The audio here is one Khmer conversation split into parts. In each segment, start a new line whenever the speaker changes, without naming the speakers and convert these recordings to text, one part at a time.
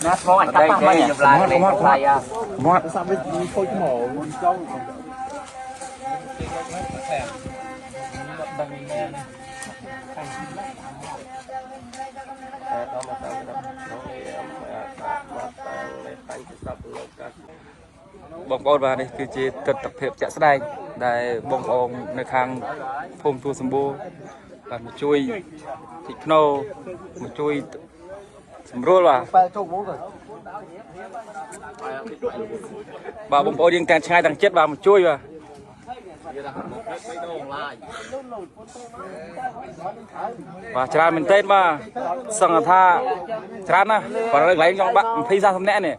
nát món anh cắt bao nhiêu lại lên lại à
mót sao biết thôi cái mỏ trong
bông bồn và đâyคือจีtập tập hiệp chạy sài đại bông bồnในทางภูมิตัวสมบูรณ์và một chui thịt nô một chuiสมรู้ว่าbà bông bồnยังแต่งชายแต่งเจ็ดbà một chui và và chả mình tên mà sằng tha chả na còn lấy trong bạn phi ra thâm nẹ này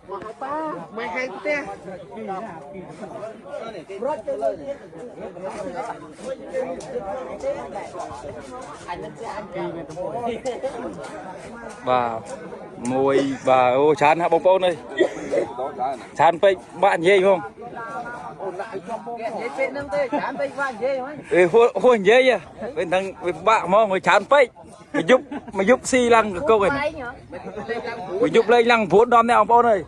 bà mùi bà ô chán hả bông bông đây chán phải bạn gì không hôi dễ vậy bên thằng bạn mà người chán phết mày giúp xi lăng câu này mày giúp lên lăng vốn đom neo bao này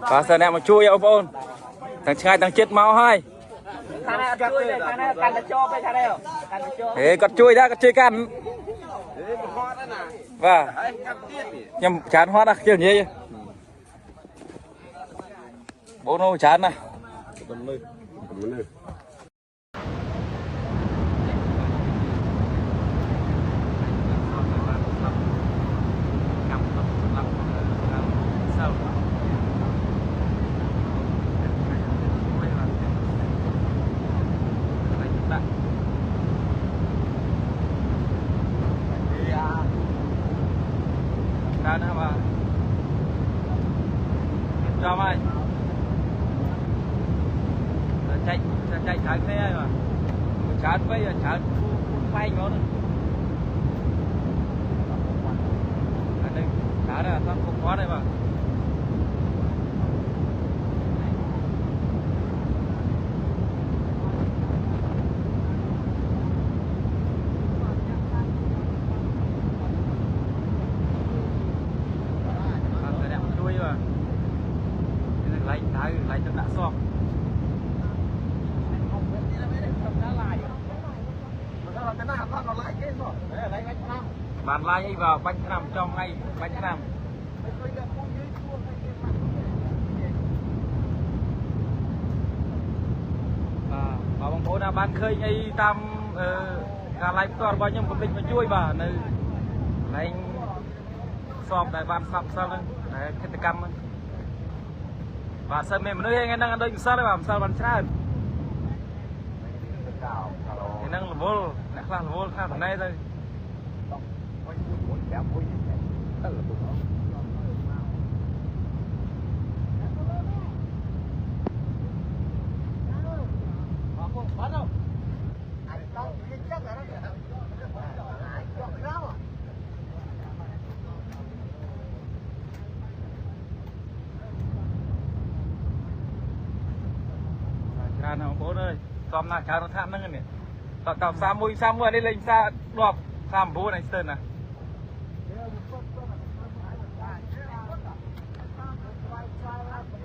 và giờ này mà chui ông bôn thằng trai thằng chết máu hai thế cắt chui đã cắt chui can và nhầm chán hoa đặc kiểu như bố nó chán này nữa mà cho mày chạy thẳng thế mà chán bây giờ chán phanh nó đây chán là không có đây mà lại cho đã xong bàn lai ấy vào bánh nằm trong ngay bánh nằm và bóng bố là ban khơi ngay tam cả lại còn bao nhiêu một mình mà chui vào nơi này xong đại ban sắm sao đấy cái cam và sân mềm nơi anh đang ở đây sao đấy sao bắn trái thì năng là vô khá thằng này thôi nào bố ơi xóm nào cháo nó tham năng này tạo xa mùi đây lên xa đọc tham bố này sơn à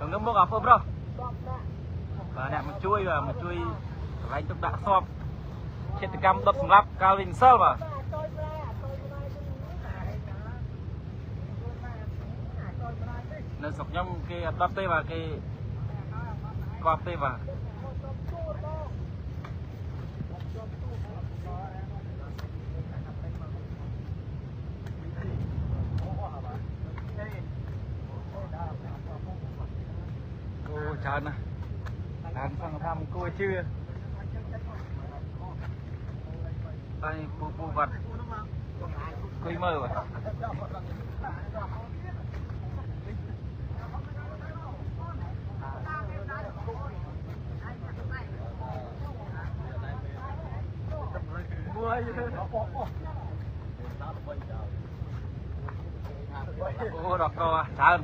đừng có mua cà phê đâu và nè một chui lấy chút đã xóm hiện cam đập lắp cao lên sơ mà nên sọc nhom cái đập tê và cái quạt tê và chán à chán sang thăm cô chưa đây bu vật cây mơ rồi ô đọc co chào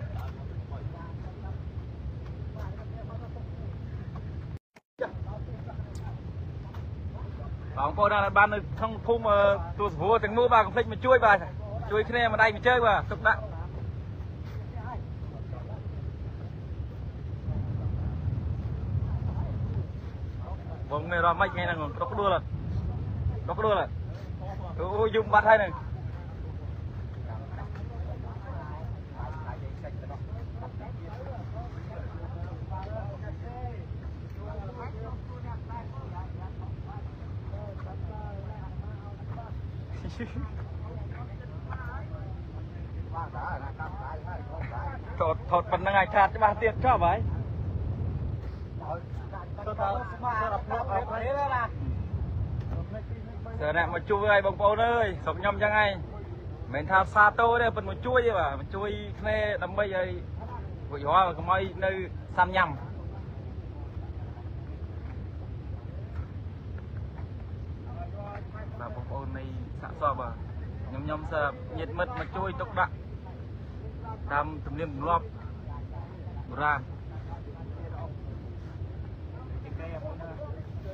បងប្អូនណាបាននៅក្នុងភូមិទូសវួរទាំងមូលបាទកុំភ្លេចមកជួយបាទជួយគ្នាមកដៃមកជើបាទទុកដាក់បងនេះរត់មិនថ្ងៃហ្នឹងដុកដួលអូយំបាត់ហើយហ្នឹងថតប៉ុណ្្នឹងឲ្យខាតច្បាស់ទៀតចប់ហើយតែអ្នកមកជួយឲ្យបងប្អូនអើយស្រុកខ្ញុំចឹងឯងមិនថាសាតូទេប៉ុន្តែមកជួយទេបាទមកជួយគ្នាដើម្បីឲ្យរួចរាល់កុំឲ្យនៅសាំញ៉ាំបាទបងប្អូននៃសាកសពបាទខ្ញុំសើញាតិមិត្តមកជួយទុកដាក់តាមទំនៀមទម្លាប់បុរាណ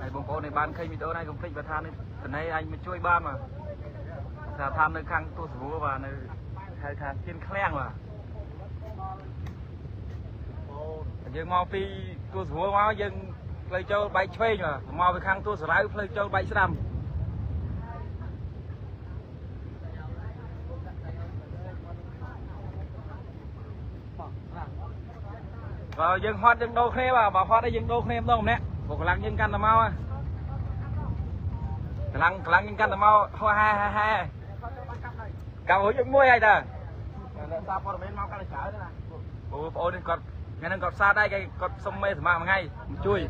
ហើយបងប្អូនในបានឃើញវីដេអូនេះកុំភ្លេចបើថានៅត្នេះអញមកជួយបានបាទថានៅខាងទូសវួរបាទនៅហៅថាជៀនឃ្លាំងបាទយើងមកពីទូសវួរមកយើងផ្លូវចូលបែកឆ្វេងបាទមកពីខាងទូសរៅផ្លូវចូលបែកស្ដាំបើយើងហត់យើងដូរគ្នាបាទបើហត់ឲ្យយើងដូរគ្នាម្ដងម្នាក់ព្រោះកម្លាំងយើងកាន់តែមកកម្លាំងយើងកាន់តែមកហោះហែកាប់រួចយើងមួយហើយតាសារព័ត៌មានមកកាន់តែច្រើនណាអូបងប្អូននេះគាត់ថ្ងៃហ្នឹងគាត់សារដែរគេគាត់សុំមេសម្រាប់មួយថ្ងៃជួយ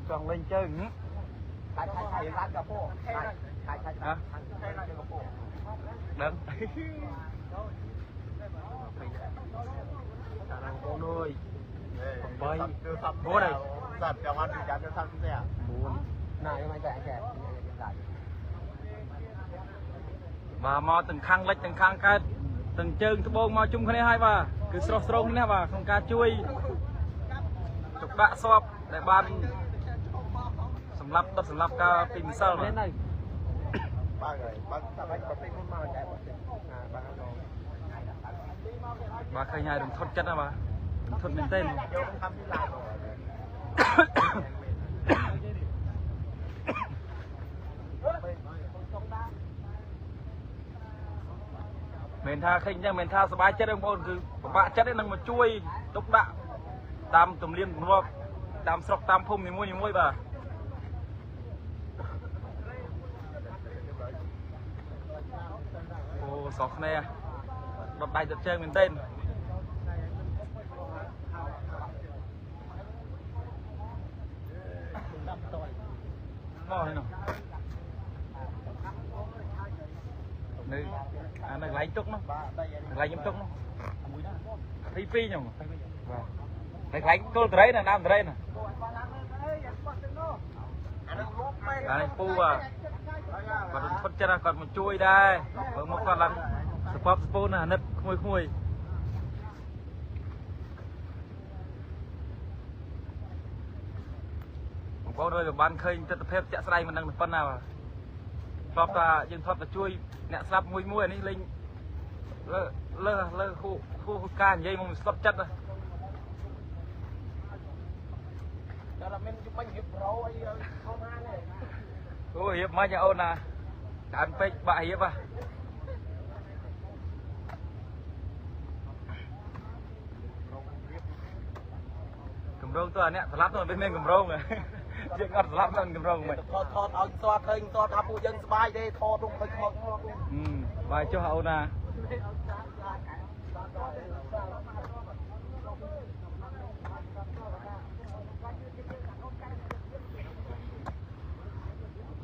ចង់លេងជើងខាច់ខាច់កាពូខាច់ហ៎ដឹងតារាងបងអើយ8គឺសាប់4ហើយសាប់ចាំអត់ពីចាំទៅសាប់ទេ4ណាยังไงแต่แก่បាទមកទាំងខាងលិចទាំងខាងកើតទាំងជើងត្បូងមកជុំគ្នាហើយបាទគឺស្រស់ស្រោងនេះបាទក្នុងការជួយទុកដាក់សពដែលបានសម្រាប់ដុតសម្រាប់ការពីម្សិលបាទបាទហើយបាទតែបាច់ប្រតិមុនមកតែបាទបាទឃើញហើយរំថត់ចិត្តណាបាទរំថត់មែនទែនយកទៅធ្វើពីឡាយមែនថាឃើញអញ្ចឹងមែនថាសប្បាយចិត្តបងប្អូនគឺពិបាកចិត្តឯនឹងមកជួយទុកដាក់តាមទំនៀមទម្លាប់តាមស្រុកតាមភូមិនីមួយៗបាទអូសោះគ្នាដុតដៃដុតជើងមែនទេមកហើយនោះនៅអានៅកន្លែងទុកនោះកន្លែងខ្ញុំទុកនោះ22ខ្ញុំបាទនៅកន្លែងគល់តរ៉េណាដើមតរ៉េណាអានេះពូបាទគាត់រំភើបចិត្តគាត់មកជួយដែរបើមកគាត់ឡើងសពស្ពូនអាណិតក្មួយបងប្អូនក៏បានឃើញទស្សនភាពជាក់ស្ដែងមិនដឹងប៉ុណ្ណាបាទធ្លាប់ថាយើងធ្លាប់តែជួយអ្នកស្លាប់មួយអានេះលេងលើគូការនិយាយមកស្លុតចិត្តណាតែមិនជុំបាញ់រៀបរោអីខំហានទេអូរៀបមកអូនណាដើមពេកបាក់រៀបហ៎កម្រងទៅអានេះស្លាប់ទៅមិនមានកម្រងយើងអត់ស្លាប់ទៅកម្រងមិនថតឲ្យស្ទាត់ឃើញស្ទាត់ថាពួកយើងស្បាយទេថតនោះឃើញខ្មោចបាយចុះអូនណា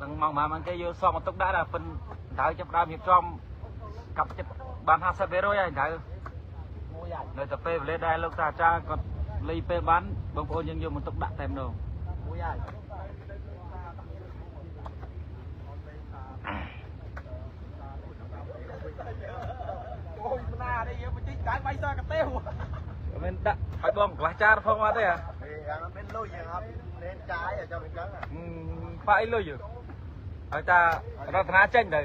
នឹងមកមកគេយកសពមកទុកដាក់ដល់ប៉ុនដៅចាប់ដើមរៀបចំកាប់ចិត្តបាន50%ហើយដៅមួយ នៅតែពេលវេលាដែរលោកតាចាគាត់លីពេលបានបងប្អូនយើងយកមកទុកដាក់តែម្ដងមួយហើយអូយណានេះយើងបញ្ជីចាយវាយសកាទេវមិនដាក់ឲ្យបងកន្លះចានផងមកទេហ៎អាមិនលុយครับเน้นចាយឲ្យចង់អញ្ចឹងប៉ាអីលុយឲ្យតារតនាចេញទៅ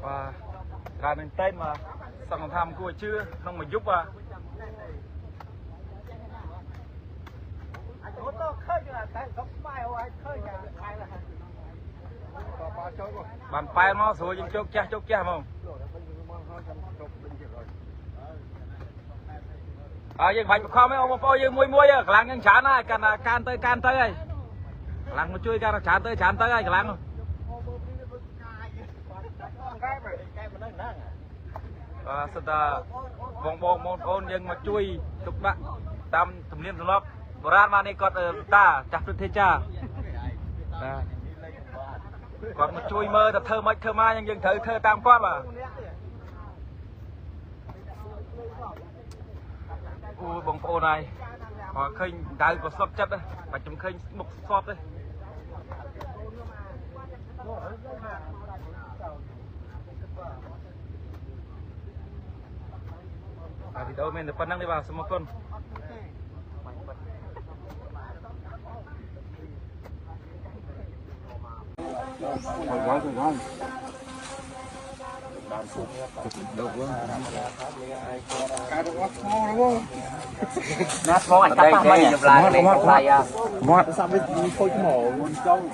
បាទច្រើននឹងតែមកសង្ឃថាមគួរជឿក្នុងមួយយប់បាទបានប៉ែមកស្រួលយើងជោគចាស់ហ្មងយើងបាច់បខំឯងបងប្អូនយើងមួយកម្លាំងយើងច្រើនហើយកណ្ដាកានទៅហើយកម្លាំងមកជួយកាន់ច្រើនទៅហើយកកម្លាំងសិតតាបងអូនយើងមកជួយទុកដាក់តាមទំនៀមទម្លាប់បុរាណមកនេះគាត់តាចាស់ព្រឹទ្ធាចារ្យគាត់មកជួយមើលទៅធ្វើម៉េចធ្វើម៉ាយើងត្រូវធ្វើតាមគាត់បាទអូបងប្អូនហើយគាត់ឃើញដៅក៏ស្លុតចិត្តដែរបាច់ខ្ញុំឃើញមុខស្បទេវីដេអូមានតែប៉ុណ្្នឹងទេបាទសូមអរគុណ
ណាស្មងអាចកាត់ប៉ះមកចម្លាក់លេងខ្លាយ
មកសាប់វាខូចថ្មចង់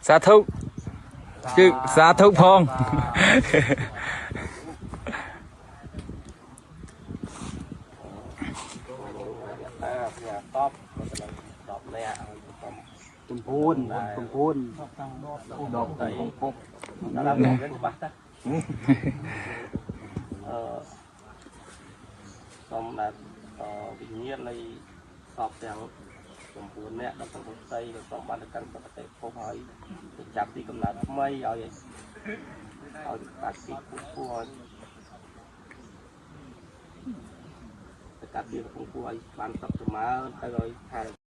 សាធុជឹកសាធុផង
ទំពួនដកពុកដល់មកវិញបាត់តាសូមដែលវិញ្ញាណនៃសពទាំង9នាក់ដល់សង្ឃស្ដីសូមបានទៅកាន់ប្រទេសភពហើយចាប់ទីកំណើតថ្មីឲ្យកាត់ទីពោះទៅកាត់ទីកំពង់ពោះឲ្យបានសុខចម្រើនទៅឲ្យថែ